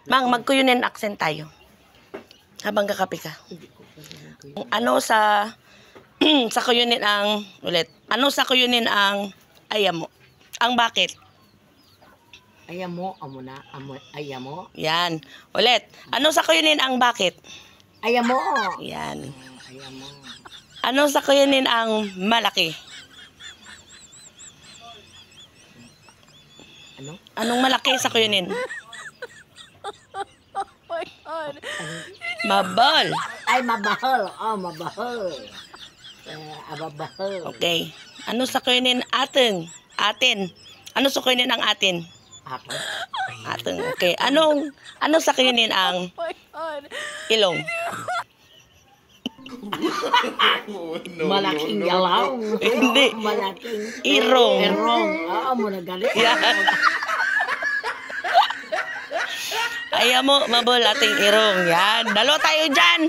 Mang, magkuyunin accent tayo. Habang kakape ka. Ano sa sa kuyunin ang ulit. Ano sa kuyunin ang ayamo? Ang bakit? Ayamo, amo na, ayamo. Yan. Ulit. Ano sa kuyunin ang bakit? Ayamo. Yan. Ayamo. Ano sa kuyunin ang malaki? Ano? Anong malaki sa kuyunin? Mabal. Ay, mabahal. Oh, mabahal. Ababahal. Okay. Ano sa kuyunin atin? Atin. Ano sa kuyunin ang atin? Ako? Atin. Okay. Ano sa kuyunin ang ilong? Malaking yalaw. Hindi. Malaking Irong. erong. Oo, mo na galit. Yan. Ayaw mo, mabol ating irong. Yan. Dalawa tayo dyan.